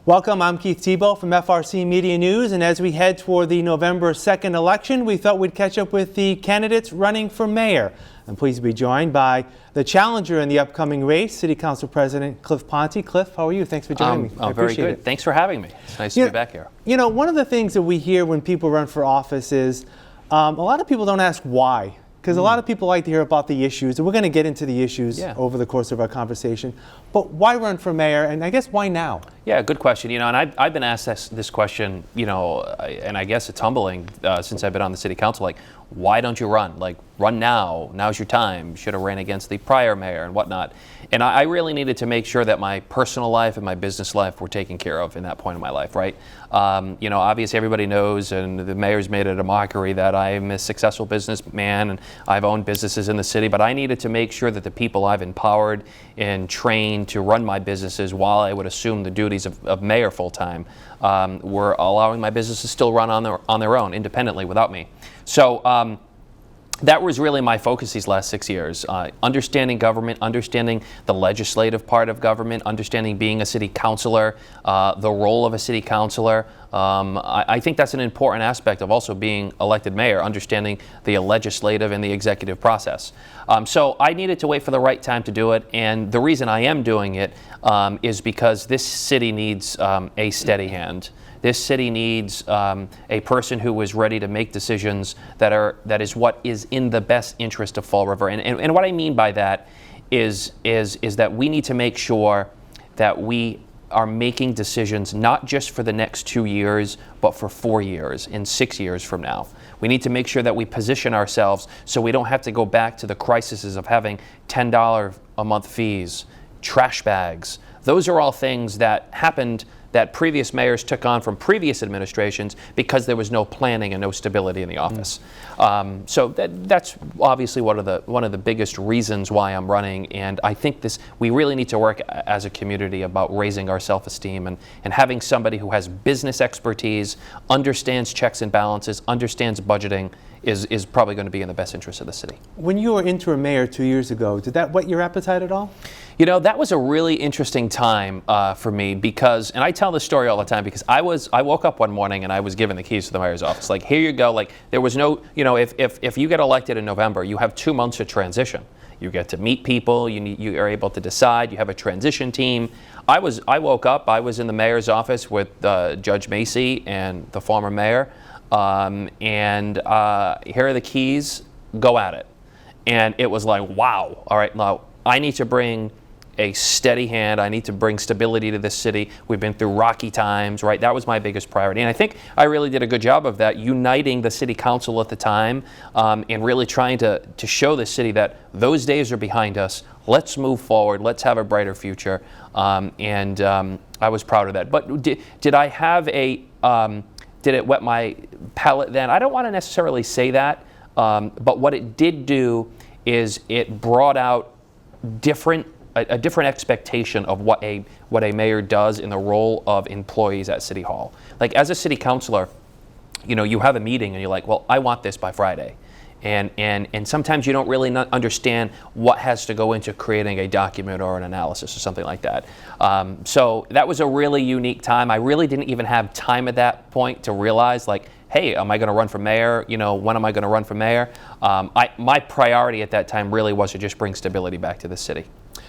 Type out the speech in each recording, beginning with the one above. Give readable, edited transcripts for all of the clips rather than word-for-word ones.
Welcome, I'm Keith Tebow from FRC Media News, and as we head toward the November 2nd election, we thought we'd catch up with the candidates running for mayor. I'm pleased to be joined by the challenger in the upcoming race, City Council President Cliff Ponte. Cliff, how are you? Thanks for joining me. I appreciate very good. Thanks for having me. It's nice to be back here. You know, one of the things that we hear when people run for office is a lot of people don't ask why. Because a lot of people like to hear about the issues, and we're going to get into the issues over the course of our conversation. But why run for mayor, and I guess why now? Yeah, good question. You know, and I've been asked this question, you know, and I guess it's humbling since I've been on the city council. Like, why don't you run? Like, run now. Now's your time. Should have ran against the prior mayor and whatnot. And I really needed to make sure that my personal life and my business life were taken care of in that point in my life, right? You know, obviously everybody knows, and the mayor's made it a mockery that I'm a successful businessman and I've owned businesses in the city, but I needed to make sure that the people I've empowered and trained to run my businesses while I would assume the duties of mayor full-time were allowing my businesses still run on their own, independently, without me. So that was really my focus these last 6 years. Understanding government, understanding the legislative part of government, understanding being a city councilor, the role of a city councilor. I think that's an important aspect of also being elected mayor, understanding the legislative and the executive process. So I needed to wait for the right time to do it, and the reason I am doing it is because this city needs a steady hand. This city needs a person who is ready to make decisions that is what is in the best interest of Fall River. And what I mean by that is that we need to make sure that we are making decisions not just for the next 2 years, but for 4 years and 6 years from now. We need to make sure that we position ourselves so we don't have to go back to the crises of having $10 a month fees, trash bags. Those are all things that happened that previous mayors took on from previous administrations because there was no planning and no stability in the office. So that's obviously one of the biggest reasons why I'm running, and I think we really need to work as a community about raising our self-esteem and having somebody who has business expertise, understands checks and balances, understands budgeting, is probably going to be in the best interest of the city. When you were interim mayor 2 years ago, did that whet your appetite at all? You know, that was a really interesting time for me because, and I tell this story all the time because I woke up one morning and I was given the keys to the mayor's office. Like, here you go. Like, there was no, you know, if you get elected in November, you have 2 months of transition. You get to meet people. You are able to decide. You have a transition team. I woke up. I was in the mayor's office with Judge Macy and the former mayor. And here are the keys, go at it. And it was like, wow, all right, now I need to bring a steady hand. I need to bring stability to this city. We've been through rocky times, right? That was my biggest priority. And I think I really did a good job of that, uniting the city council at the time and really trying to show the city that those days are behind us. Let's move forward. Let's have a brighter future. And I was proud of that. But did I have did it whet my palate then? I don't want to necessarily say that, but what it did do is it brought out a different expectation of what a mayor does in the role of employees at City Hall. Like, as a city councilor, you know, you have a meeting and you're like, well, I want this by Friday. And sometimes you don't really understand what has to go into creating a document or an analysis or something like that. So that was a really unique time. I really didn't even have time at that point to realize, like, hey, am I going to run for mayor? You know, when am I going to run for mayor? My priority at that time really was to just bring stability back to the city.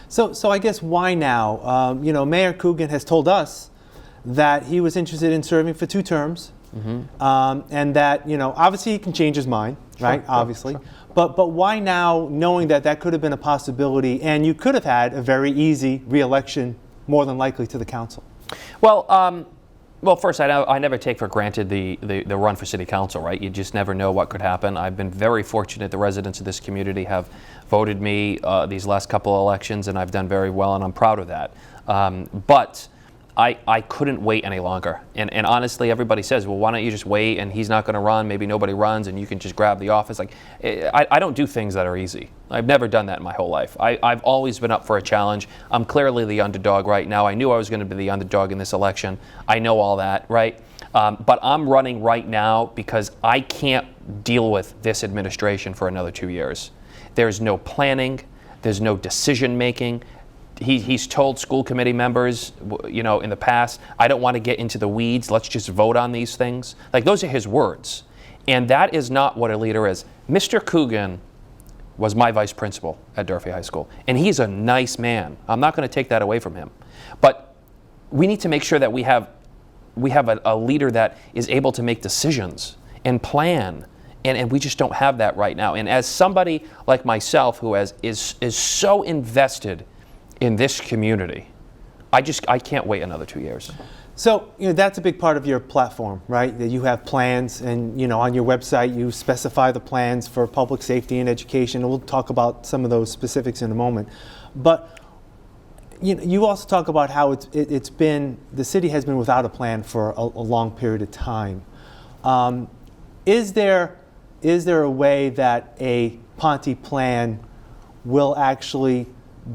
So I guess why now? You know, Mayor Coogan has told us that he was interested in serving for 2 terms. And that, you know, obviously he can change his mind, right? Obviously. Sure. But why now, knowing that could have been a possibility and you could have had a very easy re-election, more than likely, to the council? Well, first, I never take for granted the run for city council, right? You just never know what could happen. I've been very fortunate. The residents of this community have voted me these last couple of elections, and I've done very well, and I'm proud of that. But I couldn't wait any longer. And honestly, everybody says, well, why don't you just wait, and he's not going to run, maybe nobody runs, and you can just grab the office. Like, I don't do things that are easy. I've never done that in my whole life. I've always been up for a challenge. I'm clearly the underdog right now. I knew I was going to be the underdog in this election. I know all that, right? But I'm running right now because I can't deal with this administration for another 2 years. There's no planning. There's no decision making. He's told school committee members, in the past, I don't want to get into the weeds. Let's just vote on these things. Like, those are his words. And that is not what a leader is. Mr. Coogan was my vice principal at Durfee High School. And he's a nice man. I'm not going to take that away from him. But we need to make sure that we have a leader that is able to make decisions and plan. And we just don't have that right now. And as somebody like myself who is so invested in this community, I can't wait another 2 years. So, that's a big part of your platform, right? That you have plans, and on your website you specify the plans for public safety and education. And we'll talk about some of those specifics in a moment. But you also talk about how it's been, the city has been without a plan for a long period of time. Is there a way that a Ponte plan will actually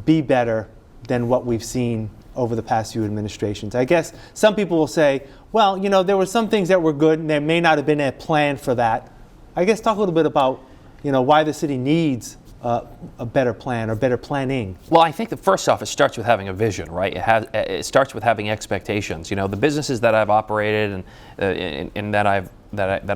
be better than what we've seen over the past few administrations? I guess some people will say, well, there were some things that were good and there may not have been a plan for that. I guess talk a little bit about, why the city needs a better plan or better planning. Well, I think that first off, it starts with having a vision, right? It starts with having expectations. The businesses that I've operated and that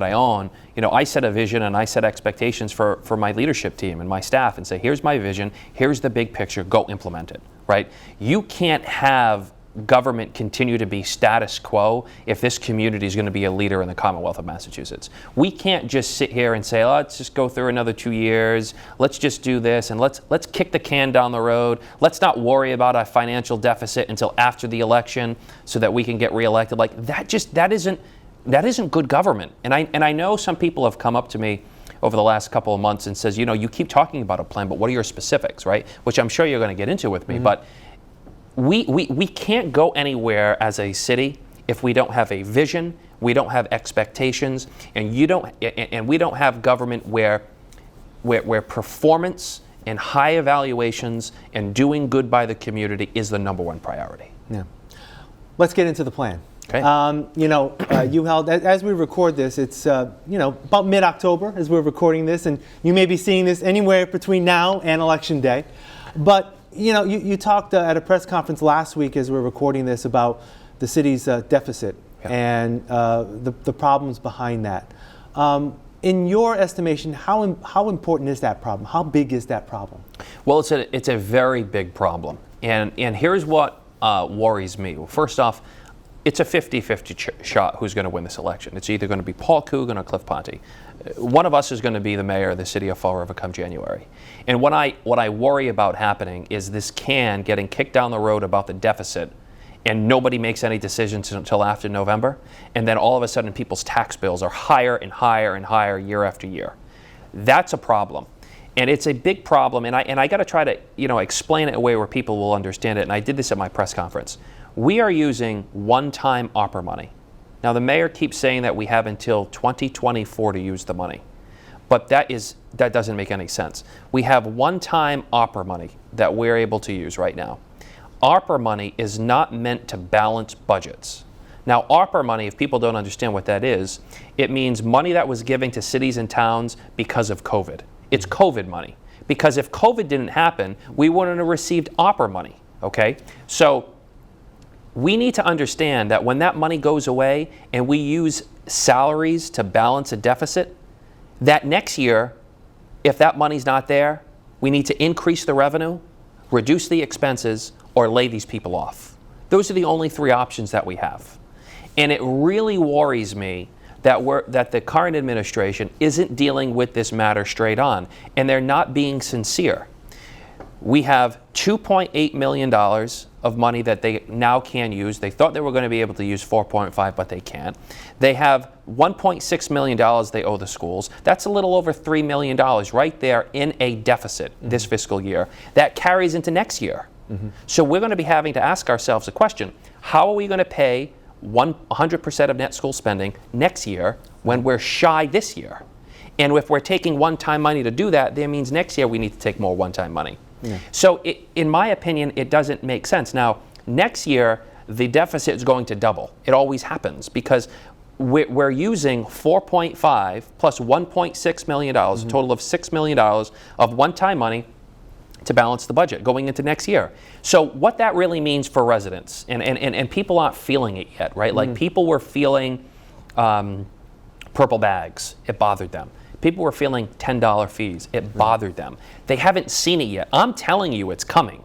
I own, I set a vision and I set expectations for my leadership team and my staff and say, here's my vision, here's the big picture, go implement it, right? You can't have government continue to be status quo if this community is going to be a leader in the Commonwealth of Massachusetts. We can't just sit here and say, let's just go through another 2 years, let's just do this, and let's kick the can down the road. Let's not worry about our financial deficit until after the election so that we can get reelected. Like, that isn't good government. And I know some people have come up to me over the last couple of months and says, you keep talking about a plan, but what are your specifics, right? Which I'm sure you're going to get into with me. Mm-hmm. But we can't go anywhere as a city if we don't have a vision, we don't have expectations, and we don't have government where performance and high evaluations and doing good by the community is the number one priority. Yeah. Let's get into the plan. Okay. You held, as we record this, it's about mid-October as we're recording this, and you may be seeing this anywhere between now and Election Day. But you talked at a press conference last week as we're recording this about the city's deficit and the problems behind that. In your estimation, how important is that problem? How big is that problem? Well, it's a very big problem, and here's what worries me. Well, first off, it's a 50-50 shot who's going to win this election. It's either going to be Paul Coogan or Cliff Ponte. One of us is going to be the mayor of the city of Fall River come January. And what I worry about happening is this can getting kicked down the road about the deficit, and nobody makes any decisions until after November, and then all of a sudden people's tax bills are higher and higher and higher year after year. That's a problem. And it's a big problem, and I got to try to explain it in a way where people will understand it, and I did this at my press conference. We are using one-time ARPA money. Now, the mayor keeps saying that we have until 2024 to use the money, but that doesn't make any sense. We have one-time ARPA money that we're able to use right now. ARPA money is not meant to balance budgets. Now, ARPA money, if people don't understand what that is, it means money that was given to cities and towns because of COVID. It's COVID money, because if COVID didn't happen, we wouldn't have received ARPA money, okay? So we need to understand that when that money goes away and we use salaries to balance a deficit, that next year, if that money's not there, we need to increase the revenue, reduce the expenses, or lay these people off. Those are the only three options that we have. And it really worries me that the current administration isn't dealing with this matter straight on, and they're not being sincere. We have $2.8 million of money that they now can use. They thought they were going to be able to use 4.5, but they can't. They have $1.6 million they owe the schools. That's a little over $3 million right there in a deficit this fiscal year. That carries into next year. Mm-hmm. So we're going to be having to ask ourselves a question. How are we going to pay 100% of net school spending next year when we're shy this year? And if we're taking one-time money to do that, that means next year we need to take more one-time money. Yeah. So in my opinion, it doesn't make sense. Now, next year, the deficit is going to double. It always happens because we're using 4.5 plus $1.6 million, a total of $6 million of one-time money to balance the budget going into next year. So what that really means for residents, and people aren't feeling it yet, right? Like people were feeling purple bags, it bothered them. People were feeling $10 fees, it bothered them. They haven't seen it yet. I'm telling you it's coming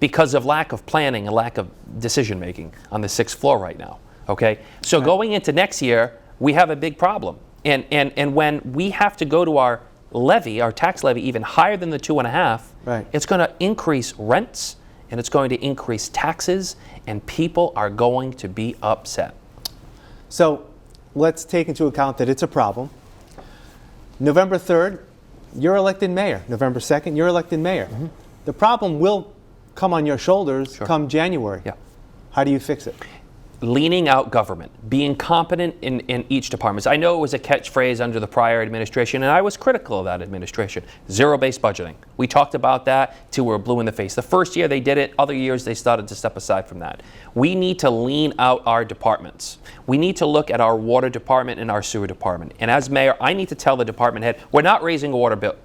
because of lack of planning and lack of decision making on the 6th floor right now, okay? So going into next year, we have a big problem. And when we have to go to our levy, our tax levy, even higher than the 2.5, it's going to increase rents and it's going to increase taxes, and people are going to be upset. So let's take into account that it's a problem. November 3rd, you're elected mayor. November 2nd, you're elected mayor. The problem will come on your shoulders come January. How do you fix it? Leaning out government, being competent in each department. I know it was a catchphrase under the prior administration, and I was critical of that administration. Zero-based budgeting. We talked about that till we were blue in the face. The first year they did it, other years they started to step aside from that. We need to lean out our departments. We need to look at our water department and our sewer department. And as mayor, I need to tell the department head, we're not raising water bill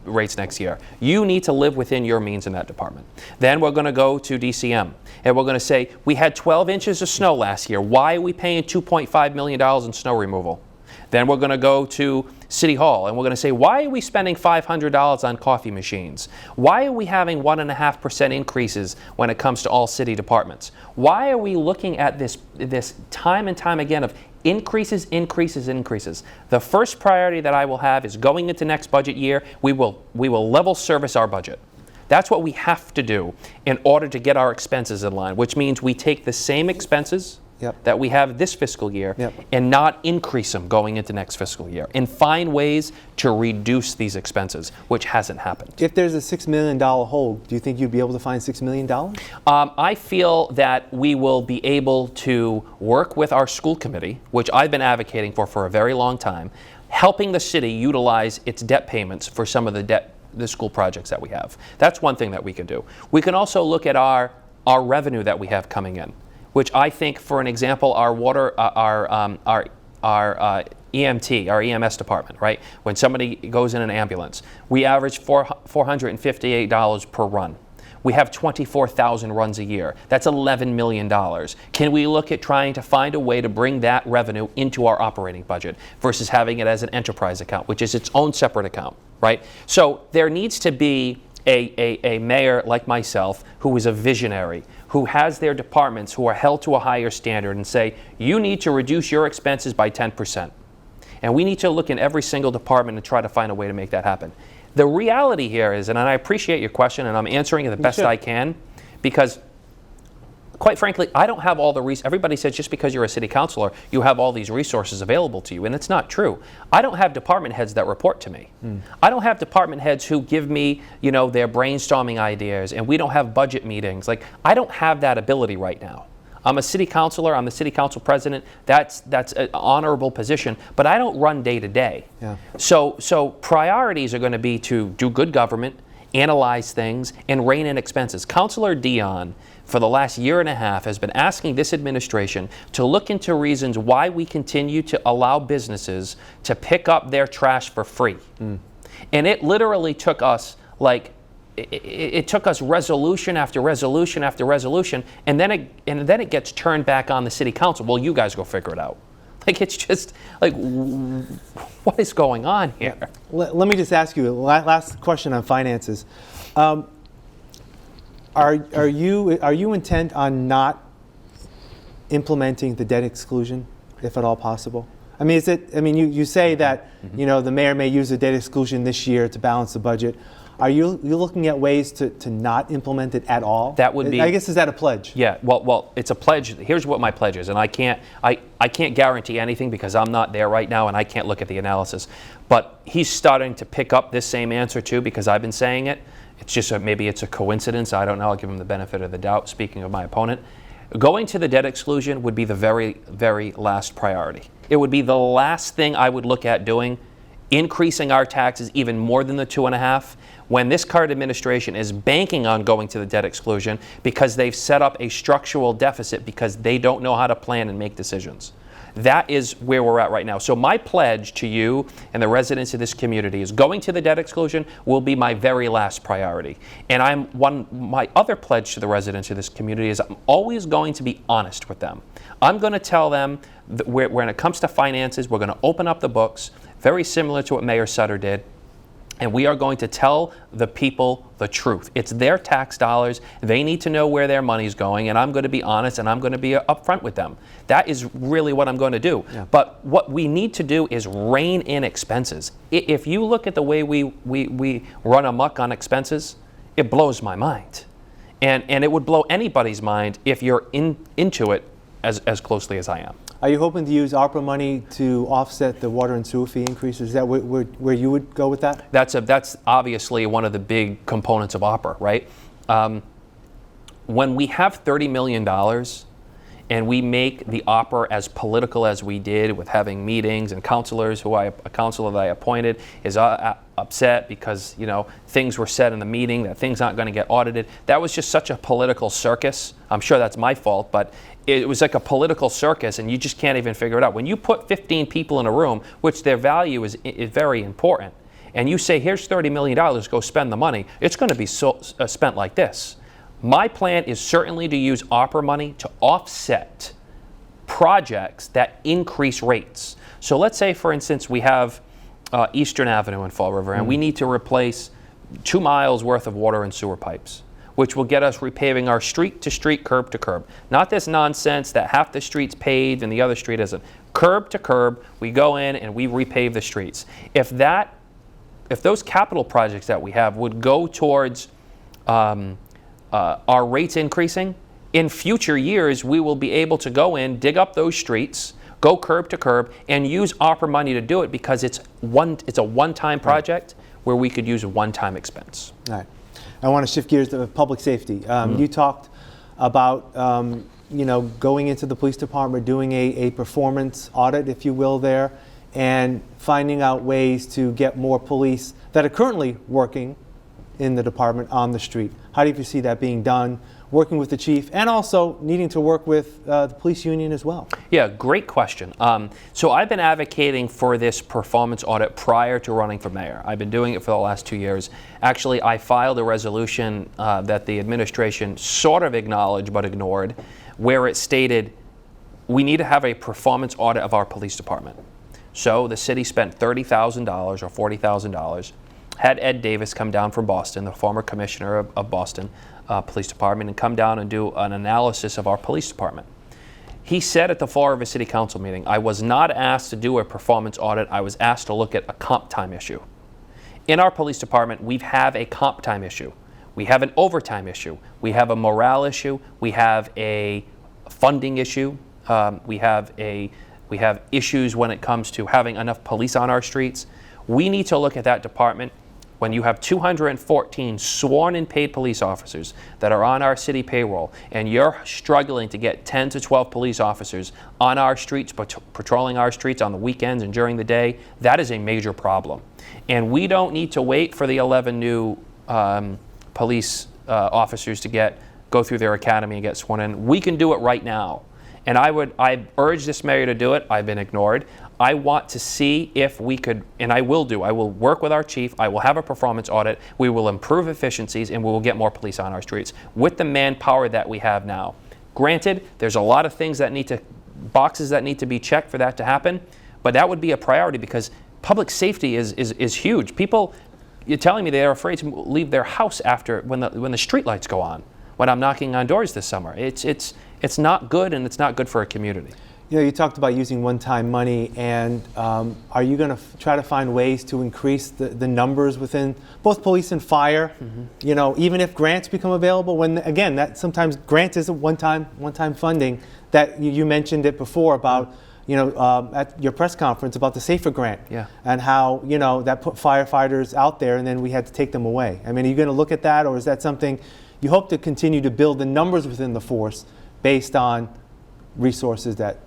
rates next year. You need to live within your means in that department. Then we're going to go to DCM and we're going to say, we had 12 inches of snow last year. Why are we paying $2.5 million in snow removal? Then we're going to go to City Hall and we're going to say, why are we spending $500 on coffee machines? Why are we having 1.5% increases when it comes to all city departments? Why are we looking at this time and time again of increases, increases, increases? The first priority that I will have is going into next budget year, we will level service our budget. That's what we have to do in order to get our expenses in line, which means we take the same expenses that we have this fiscal year and not increase them going into next fiscal year, and find ways to reduce these expenses, which hasn't happened. If there's a $6 million hole, do you think you'd be able to find $6 million? I feel that we will be able to work with our school committee, which I've been advocating for a very long time, helping the city utilize its debt payments for some of the school projects that we have. That's one thing that we can do. We can also look at our revenue that we have coming in, which I think, for an example, our water, our EMT, our EMS department, right? When somebody goes in an ambulance, we average $458 per run. We have 24,000 runs a year. That's $11 million. Can we look at trying to find a way to bring that revenue into our operating budget versus having it as an enterprise account, which is its own separate account, right? So there needs to be a mayor like myself who is a visionary, who has their departments who are held to a higher standard and say, you need to reduce your expenses by 10%. And we need to look in every single department and try to find a way to make that happen. The reality here is, and I appreciate your question, and I'm answering it the best I can, because quite frankly, I don't have all the resources. Everybody says just because you're a city councilor, you have all these resources available to you, and it's not true. I don't have department heads that report to me. I don't have department heads who give me, their brainstorming ideas, and we don't have budget meetings. Like, I don't have that ability right now. I'm a city councilor, I'm the city council president, that's an honorable position, but I don't run day to day. So priorities are going to be to do good government, analyze things, and rein in expenses. Councilor Dion, for the last year and a half, has been asking this administration to look into reasons why we continue to allow businesses to pick up their trash for free. And it literally took us it took us resolution after resolution after resolution, and then it gets turned back on the city council. Well, you guys go figure it out. Like, it's just like, what is going on here? Let me just ask you, last question on finances. Are you intent on not implementing the debt exclusion, if at all possible? I mean, you say that the mayor may use the debt exclusion this year to balance the budget. Are you looking at ways to not implement it at all? That would be, I guess, is that a pledge? Yeah. Well, it's a pledge. Here's what my pledge is, and I can't guarantee anything because I'm not there right now and I can't look at the analysis. But he's starting to pick up this same answer too, because I've been saying it. It's just maybe it's a coincidence. I don't know. I'll give him the benefit of the doubt. Speaking of my opponent, going to the debt exclusion would be the very, very last priority. It would be the last thing I would look at doing, increasing our taxes even more than the 2.5%, when this current administration is banking on going to the debt exclusion because they've set up a structural deficit because they don't know how to plan and make decisions. That is where we're at right now. So my pledge to you and the residents of this community is going to the debt exclusion will be my very last priority. And my other pledge to the residents of this community is I'm always going to be honest with them. I'm going to tell them that when it comes to finances, we're going to open up the books, very similar to what Mayor Sutter did. And we are going to tell the people the truth. It's their tax dollars. They need to know where their money's going, and I'm going to be honest, and I'm going to be upfront with them. That is really what I'm going to do. Yeah. But what we need to do is rein in expenses. If you look at the way we run amok on expenses, it blows my mind. And it would blow anybody's mind if you're into it as closely as I am. Are you hoping to use ARPA money to offset the water and sewer fee increases? Is that where you would go with that? That's obviously one of the big components of ARPA, right? When we have $30 million and we make the ARPA as political as we did with having meetings and counselors, a counselor that I appointed is upset because things were said in the meeting that things aren't going to get audited. That was just such a political circus. I'm sure that's my fault, but it was like a political circus, and you just can't even figure it out. When you put 15 people in a room, which their value is very important, and you say, here's $30 million, go spend the money, it's going to be spent like this. My plan is certainly to use ARPA money to offset projects that increase rates. So let's say, for instance, we have Eastern Avenue in Fall River, and we need to replace 2 miles worth of water and sewer pipes, which will get us repaving our street to street, curb to curb. Not this nonsense that half the street's paved and the other street isn't. Curb to curb, we go in and we repave the streets. If those capital projects that we have would go towards our rates increasing, in future years we will be able to go in, dig up those streets, go curb to curb, and use ARPA money to do it because it's a one-time project where we could use a one-time expense. All right. I want to shift gears to public safety. You talked about going into the police department, doing a performance audit, if you will, there, and finding out ways to get more police that are currently working in the department on the street. How do you see that being done? Working with the chief and also needing to work with the police union as well? Yeah, great question. So I've been advocating for this performance audit prior to running for mayor. I've been doing it for the last 2 years. Actually, I filed a resolution that the administration sort of acknowledged but ignored, where it stated we need to have a performance audit of our police department. So the city spent $30,000 or $40,000, had Ed Davis come down from Boston, the former commissioner of Boston Police Department, and come down and do an analysis of our police department. He said at the Fall River City Council meeting, I was not asked to do a performance audit, I was asked to look at a comp time issue. In our police department, we have a comp time issue. We have an overtime issue. We have a morale issue. We have a funding issue. We have issues when it comes to having enough police on our streets. We need to look at that department. When you have 214 sworn and paid police officers that are on our city payroll, and you're struggling to get 10 to 12 police officers on our streets, patrolling our streets on the weekends and during the day, that is a major problem. And we don't need to wait for the 11 new police officers to go through their academy and get sworn in. We can do it right now. And I urge this mayor to do it. I've been ignored. I want to see if we could, and I will work with our chief, I will have a performance audit, we will improve efficiencies, and we will get more police on our streets with the manpower that we have now. Granted, there's a lot of things boxes that need to be checked for that to happen, but that would be a priority because public safety is huge. People, you're telling me they're afraid to leave their house after when the street lights go on, when I'm knocking on doors this summer. It's not good, and it's not good for a community. You talked about using one-time money, and are you going to try to find ways to increase the numbers within both police and fire? Mm-hmm. Even if grants become available, when again, that sometimes grants is a one-time funding. That you mentioned it before about at your press conference about the SAFER grant, and how that put firefighters out there, and then we had to take them away. I mean, are you going to look at that, or is that something you hope to continue to build the numbers within the force based on resources that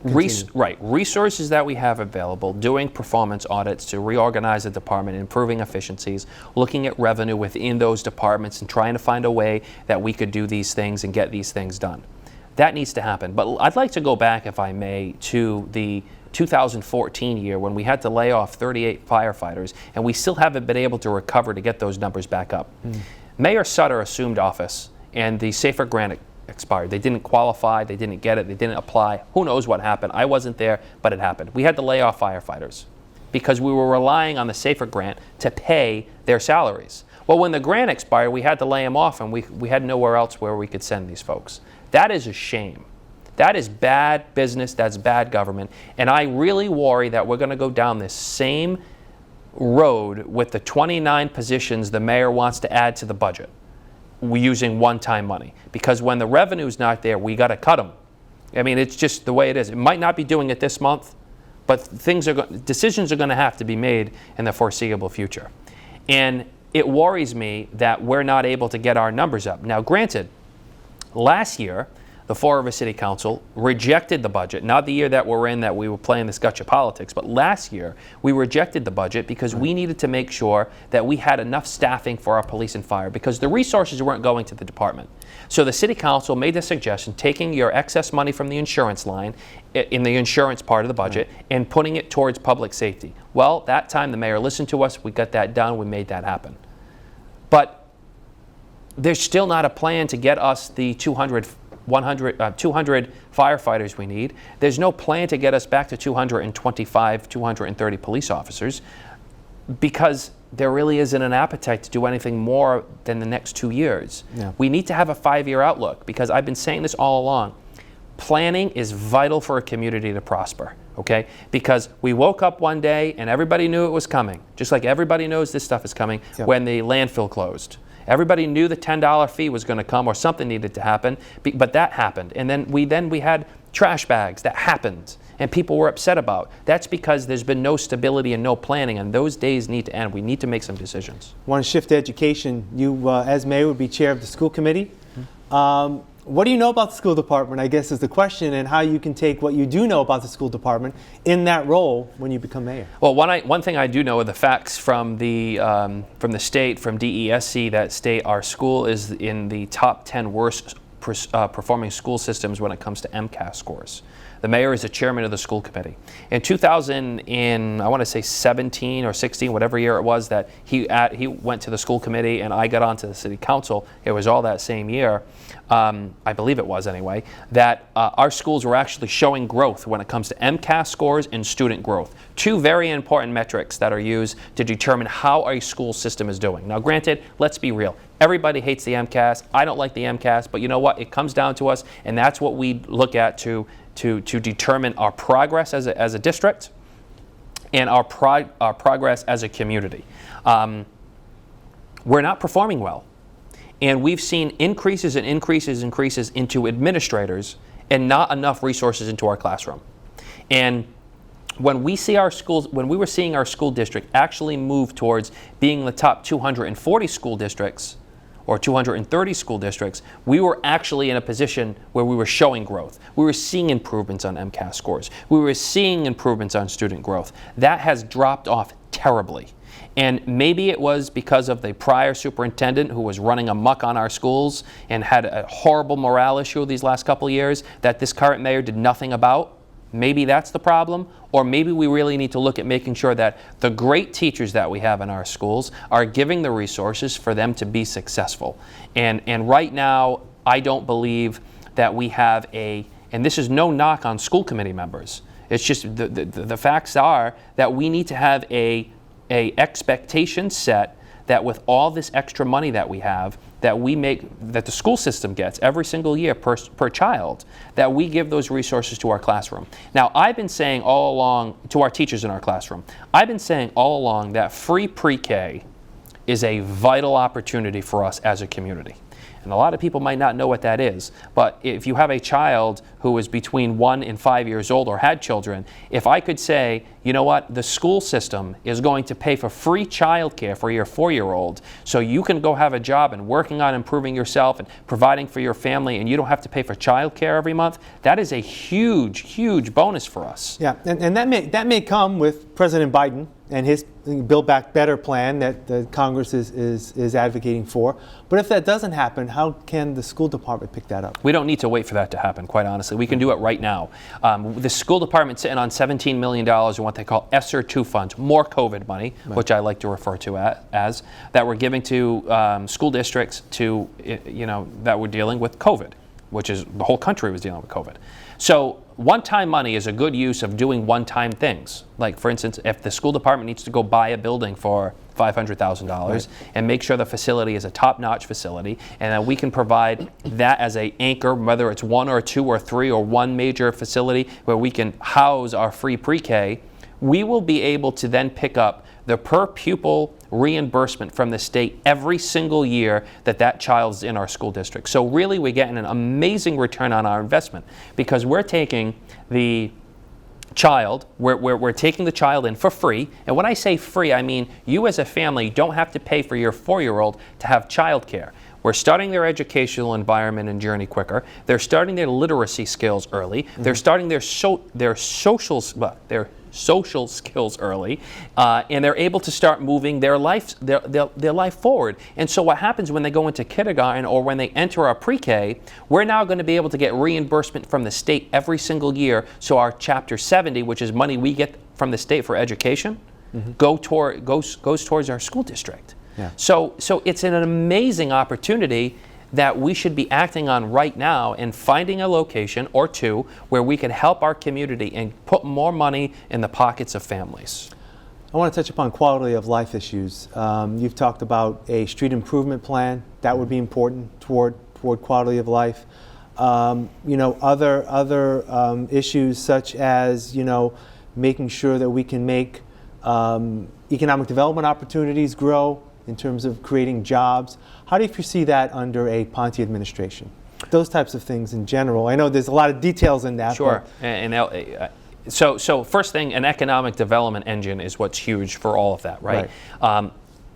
resources that we have available, doing performance audits to reorganize the department, improving efficiencies, looking at revenue within those departments and trying to find a way that we could do these things and get these things done. That needs to happen. But I'd like to go back, if I may, to the 2014 year when we had to lay off 38 firefighters, and we still haven't been able to recover to get those numbers back up. Mayor Sutter assumed office, and the Safer Grant expired. They didn't qualify, they didn't get it, they didn't apply. Who knows what happened? I wasn't there, but it happened. We had to lay off firefighters because we were relying on the Safer Grant to pay their salaries. Well, when the grant expired, we had to lay them off, and we had nowhere else where we could send these folks. That is a shame. That is bad business, that's bad government, and I really worry that we're going to go down this same road with the 29 positions the mayor wants to add to the budget. We're using one-time money, because when the revenue's not there, we got to cut them. I mean, it's just the way it is. It might not be doing it this month, but decisions are going to have to be made in the foreseeable future. And it worries me that we're not able to get our numbers up. Now, granted, last year, the Fall River City Council rejected the budget, not the year that we're in that we were playing this gotcha politics, but last year we rejected the budget because we needed to make sure that we had enough staffing for our police and fire, because the resources weren't going to the department. So the City Council made the suggestion, taking your excess money from the insurance line, in the insurance part of the budget, and putting it towards public safety. Well, that time the mayor listened to us, we got that done, we made that happen. But there's still not a plan to get us the 200 firefighters we need. There's no plan to get us back to 225, 230 police officers, because there really isn't an appetite to do anything more than the next 2 years. Yeah. We need to have a 5-year outlook, because I've been saying this all along. Planning is vital for a community to prosper, okay? Because we woke up one day and everybody knew it was coming, just like everybody knows this stuff is coming. Yep. When the landfill closed. Everybody knew the $10 fee was going to come, or something needed to happen, but that happened. And then we had trash bags that happened, and people were upset about. That's because there's been no stability and no planning, and those days need to end. We need to make some decisions. Want to shift to education. You, as mayor, would be chair of the school committee. What do you know about the school department, I guess, is the question, and how you can take what you do know about the school department in that role when you become mayor. Well, one thing I do know are the facts from the state, from DESC, that state our school is in the top 10 worst performing school systems when it comes to MCAS scores. The mayor is the chairman of the school committee. In 2017 or 16, whatever year it was that he went to the school committee and I got onto the city council, it was all that same year, I believe it was anyway, that our schools were actually showing growth when it comes to MCAS scores and student growth. Two very important metrics that are used to determine how a school system is doing. Now, granted, let's be real. Everybody hates the MCAS. I don't like the MCAS, but you know what? It comes down to us, and that's what we look at to determine our progress as a district and our progress as a community. We're not performing well. And we've seen increases into administrators and not enough resources into our classroom. And when we see our schools, when we were seeing our school district actually move towards being the top 240 school districts or 230 school districts, we were actually in a position where we were showing growth. We were seeing improvements on MCAS scores. We were seeing improvements on student growth. That has dropped off terribly. And maybe it was because of the prior superintendent who was running amok on our schools and had a horrible morale issue these last couple of years that this current mayor did nothing about. Maybe that's the problem, or maybe we really need to look at making sure that the great teachers that we have in our schools are giving the resources for them to be successful. And right now, I don't believe that we have and this is no knock on school committee members, it's just the facts are that we need to have a expectation set that with all this extra money that we have, that the school system gets every single year per child, that we give those resources to our classroom. Now, I've been saying all along, to our teachers in our classroom, I've been saying all along that free pre-K is a vital opportunity for us as a community. And a lot of people might not know what that is, but if you have a child who who is between 1 and 5 years old or had children, if I could say, you know what, the school system is going to pay for free childcare for your 4-year-old so you can go have a job and working on improving yourself and providing for your family, and you don't have to pay for childcare every month, that is a huge, huge bonus for us. Yeah, and that may come with President Biden and his Build Back Better plan that the Congress is advocating for. But if that doesn't happen, how can the school department pick that up? We don't need to wait for that to happen, quite honestly. We can do it right now. The school department's sitting on $17 million in what they call ESSER 2 funds, more COVID money, right, which I like to refer to as, that we're giving to school districts to, that we're dealing with COVID, which is the whole country was dealing with COVID. So one-time money is a good use of doing one-time things. Like, for instance, if the school department needs to go buy a building for $500,000 right, and make sure the facility is a top-notch facility, and that we can provide that as an anchor, whether it's 1 or 2 or 3 or one major facility where we can house our free pre-K, we will be able to then pick up the per pupil reimbursement from the state every single year that child's in our school district. So really we're getting an amazing return on our investment, because we're taking the child, we're taking the child in for free. And when I say free, I mean you as a family don't have to pay for your 4-year-old to have childcare. We're starting their educational environment and journey quicker. They're starting their literacy skills early. Mm-hmm. They're starting their social skills early, and they're able to start moving their life forward. And so what happens when they go into kindergarten or when they enter our pre-K, we're now going to be able to get reimbursement from the state every single year. So our Chapter 70, which is money we get from the state for education, mm-hmm, goes towards our school district. Yeah. So it's an amazing opportunity that we should be acting on right now and finding a location or two where we can help our community and put more money in the pockets of families. I want to touch upon quality of life issues. You've talked about a street improvement plan. That would be important toward quality of life. Other issues such as, making sure that we can make economic development opportunities grow in terms of creating jobs. How do you foresee that under a Ponte administration? Those types of things in general. I know there's a lot of details in that. Sure. So first thing, an economic development engine is what's huge for all of that, right?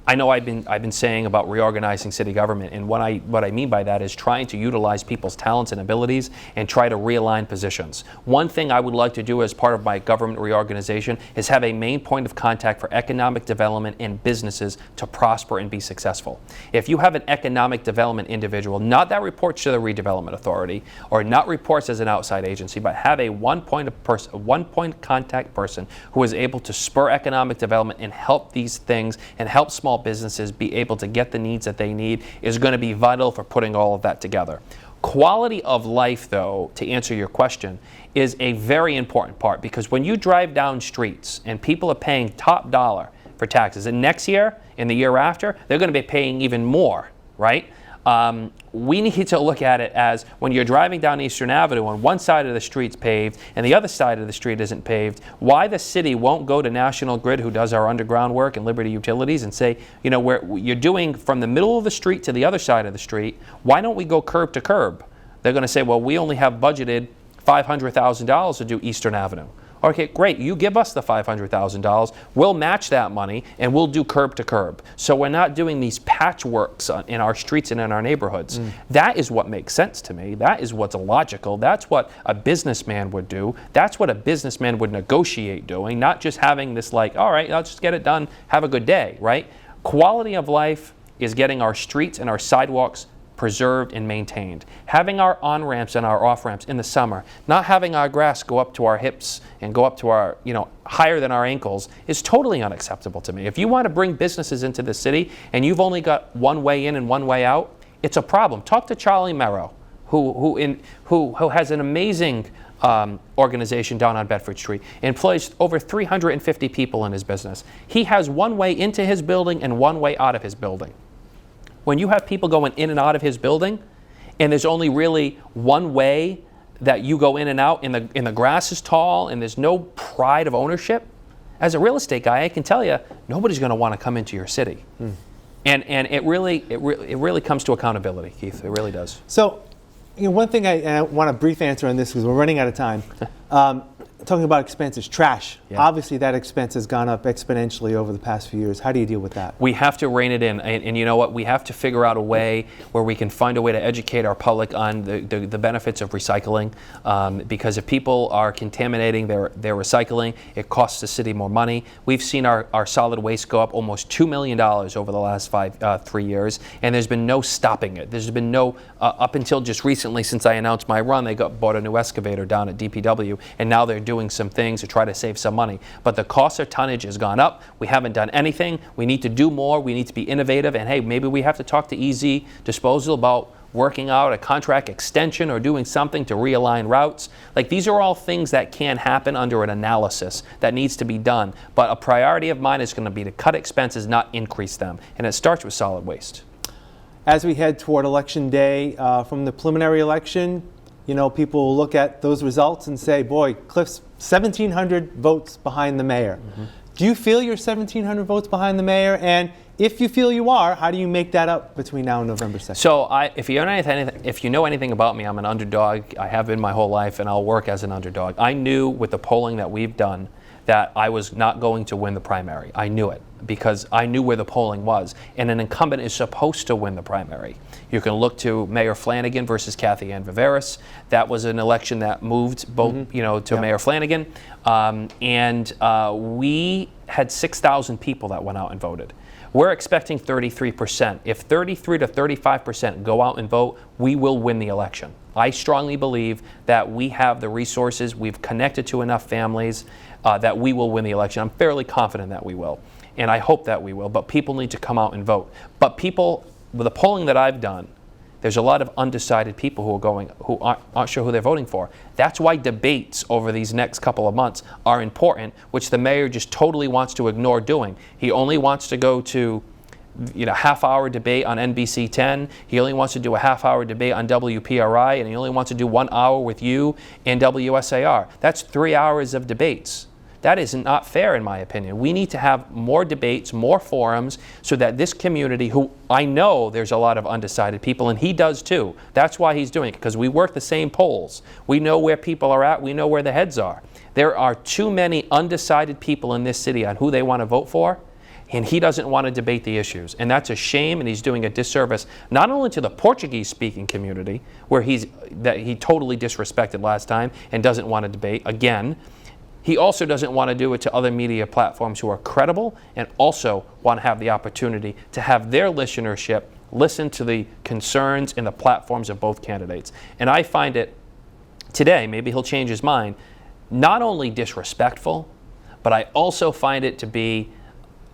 I know I've been saying about reorganizing city government, and what I mean by that is trying to utilize people's talents and abilities and try to realign positions. One thing I would like to do as part of my government reorganization is have a main point of contact for economic development and businesses to prosper and be successful. If you have an economic development individual, not that reports to the redevelopment authority or not reports as an outside agency, but have a one point contact person who is able to spur economic development and help these things and help small businesses be able to get the needs that they need, is going to be vital for putting all of that together. Quality of life, though, to answer your question, is a very important part, because when you drive down streets and people are paying top dollar for taxes, and next year and the year after, they're going to be paying even more, right? We need to look at it as when you're driving down Eastern Avenue and one side of the street's paved and the other side of the street isn't paved, why the city won't go to National Grid, who does our underground work, and Liberty Utilities, and say, where you're doing from the middle of the street to the other side of the street, why don't we go curb to curb? They're going to say, well, we only have budgeted $500,000 to do Eastern Avenue. Okay, great. You give us the $500,000. We'll match that money and we'll do curb to curb. So we're not doing these patchworks in our streets and in our neighborhoods. That is what makes sense to me. That is what's logical. That's what a businessman would do. That's what a businessman would negotiate doing, not just having this all right, let's just get it done. Have a good day, right? Quality of life is getting our streets and our sidewalks preserved and maintained. Having our on-ramps and our off-ramps in the summer, not having our grass go up to our hips and go up to our, higher than our ankles, is totally unacceptable to me. If you want to bring businesses into the city and you've only got one way in and one way out, it's a problem. Talk to Charlie Merrow, who has an amazing organization down on Bedford Street, employs over 350 people in his business. He has one way into his building and one way out of his building. When you have people going in and out of his building, and there's only really one way that you go in and out, and the grass is tall, and there's no pride of ownership, as a real estate guy, I can tell you, nobody's going to want to come into your city. And it really comes to accountability, Keith. It really does. So, One thing I want a brief answer on this because we're running out of time. Talking about expenses, trash. Yeah. Obviously, that expense has gone up exponentially over the past few years. How do you deal with that? We have to rein it in, and you know what? We have to figure out a way where we can find a way to educate our public on the benefits of recycling. Because if people are contaminating their recycling, it costs the city more money. We've seen our solid waste go up almost $2 million over the last 3 years, and there's been no stopping it. There's been no up until just recently, since I announced my run, they bought a new excavator down at DPW, and now they're doing some things to try to save some money. But the cost of tonnage has gone up. We haven't done anything. We need to do more. We need to be innovative. And hey, maybe we have to talk to EZ Disposal about working out a contract extension or doing something to realign routes. Like, these are all things that can happen under an analysis that needs to be done. But a priority of mine is going to be to cut expenses, not increase them. And it starts with solid waste. As we head toward Election Day, from the preliminary election, people will look at those results and say, boy, Cliff's 1,700 votes behind the mayor. Mm-hmm. Do you feel you're 1,700 votes behind the mayor? And if you feel you are, how do you make that up between now and November 2nd? So if you know anything about me, I'm an underdog. I have been my whole life, and I'll work as an underdog. I knew with the polling that we've done that I was not going to win the primary. I knew it because I knew where the polling was. And an incumbent is supposed to win the primary. You can look to Mayor Flanagan versus Kathy Ann Viveris. That was an election that moved both, to Mayor Flanagan. We had 6,000 people that went out and voted. We're expecting 33%. If 33 to 35% go out and vote, we will win the election. I strongly believe that we have the resources, we've connected to enough families that we will win the election. I'm fairly confident that we will, and I hope that we will, but people need to come out and vote. But people, with the polling that I've done, there's a lot of undecided people who aren't sure who they're voting for. That's why debates over these next couple of months are important, which the mayor just totally wants to ignore doing. He only wants to go to half-hour debate on NBC 10. He only wants to do a half-hour debate on WPRI, and he only wants to do 1 hour with you and WSAR. That's 3 hours of debates. That is not fair, in my opinion. We need to have more debates, more forums, so that this community, who I know there's a lot of undecided people, and he does too. That's why he's doing it, because we work the same polls. We know where people are at. We know where the heads are. There are too many undecided people in this city on who they want to vote for, and he doesn't want to debate the issues. And that's a shame, and he's doing a disservice not only to the Portuguese-speaking community, where he totally disrespected last time and doesn't want to debate again. He also doesn't want to do it to other media platforms who are credible and also want to have the opportunity to have their listenership listen to the concerns and the platforms of both candidates. And I find it today, maybe he'll change his mind, not only disrespectful, but I also find it to be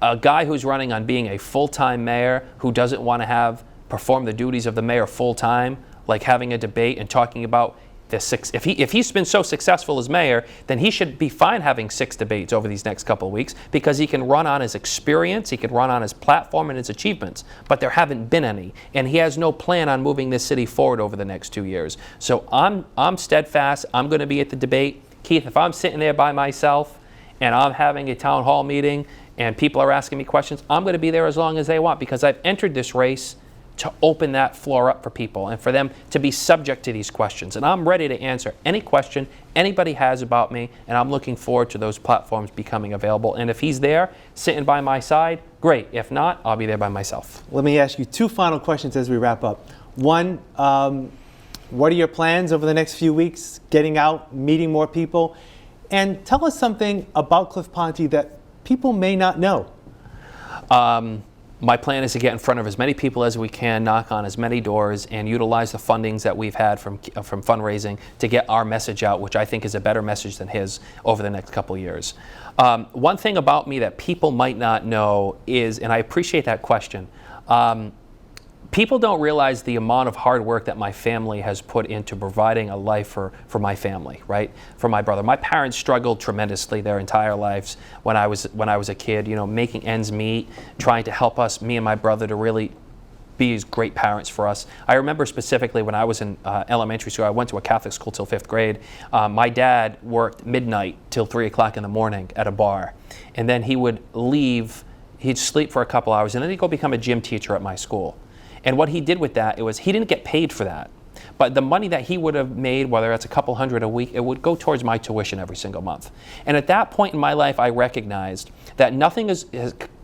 a guy who's running on being a full-time mayor who doesn't want to perform the duties of the mayor full-time, like having a debate and talking about if he's been so successful as mayor, then he should be fine having 6 debates over these next couple of weeks, because he can run on his experience, he can run on his platform and his achievements, but there haven't been any, and he has no plan on moving this city forward over the next 2 years. So I'm steadfast. I'm going to be at the debate. Keith, if I'm sitting there by myself and I'm having a town hall meeting and people are asking me questions, I'm going to be there as long as they want, because I've entered this race to open that floor up for people and for them to be subject to these questions. And I'm ready to answer any question anybody has about me, and I'm looking forward to those platforms becoming available. And if he's there, sitting by my side, great. If not, I'll be there by myself. Let me ask you 2 final questions as we wrap up. One, what are your plans over the next few weeks, getting out, meeting more people? And tell us something about Cliff Ponte that people may not know. My plan is to get in front of as many people as we can, knock on as many doors, and utilize the fundings that we've had from fundraising to get our message out, which I think is a better message than his, over the next couple of years. One thing about me that people might not know is, and I appreciate that question, people don't realize the amount of hard work that my family has put into providing a life for my family, right? For my brother. My parents struggled tremendously their entire lives when I was a kid, making ends meet, trying to help us, me and my brother, to really be as great parents for us. I remember specifically when I was in elementary school, I went to a Catholic school till 5th grade. My dad worked midnight till 3 o'clock in the morning at a bar. And then he would leave, he'd sleep for a couple hours, and then he'd go become a gym teacher at my school. And what he did with that, he didn't get paid for that, but the money that he would have made, whether it's a couple hundred a week, it would go towards my tuition every single month. And at that point in my life, I recognized that nothing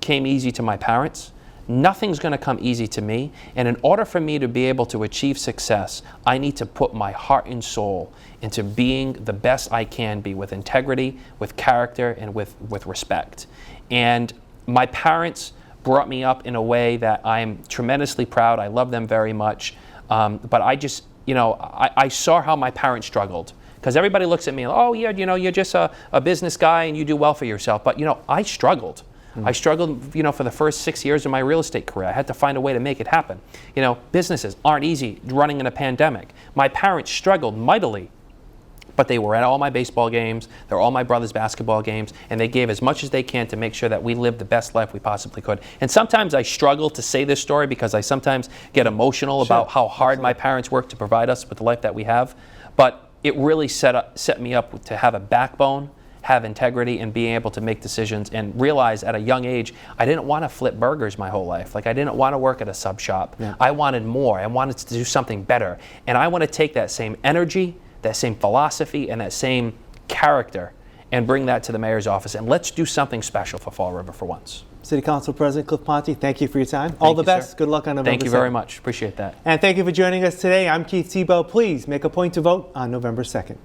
came easy to my parents. Nothing's going to come easy to me. And in order for me to be able to achieve success, I need to put my heart and soul into being the best I can be, with integrity, with character, and with respect. And my parents brought me up in a way that I'm tremendously proud. I love them very much. But I just, I saw how my parents struggled. Because everybody looks at me, oh yeah, you're just a business guy and you do well for yourself. But I struggled. I struggled, for the first 6 years of my real estate career. I had to find a way to make it happen. Businesses aren't easy running in a pandemic. My parents struggled mightily, but they were at all my baseball games, they were all my brother's basketball games, and they gave as much as they can to make sure that we lived the best life we possibly could. And sometimes I struggle to say this story because I sometimes get emotional about how hard my parents worked to provide us with the life that we have. But it really set me up to have a backbone, have integrity, and being able to make decisions, and realize at a young age, I didn't want to flip burgers my whole life. Like, I didn't want to work at a sub shop. Yeah. I wanted more. I wanted to do something better. And I want to take that same energy, that same philosophy, and that same character and bring that to the mayor's office. And let's do something special for Fall River for once. City Council President Cliff Ponte, thank you for your time. All the best. Sir. Good luck on November 2nd. Thank you very much. Appreciate that. And thank you for joining us today. I'm Keith Tebow. Please make a point to vote on November 2nd.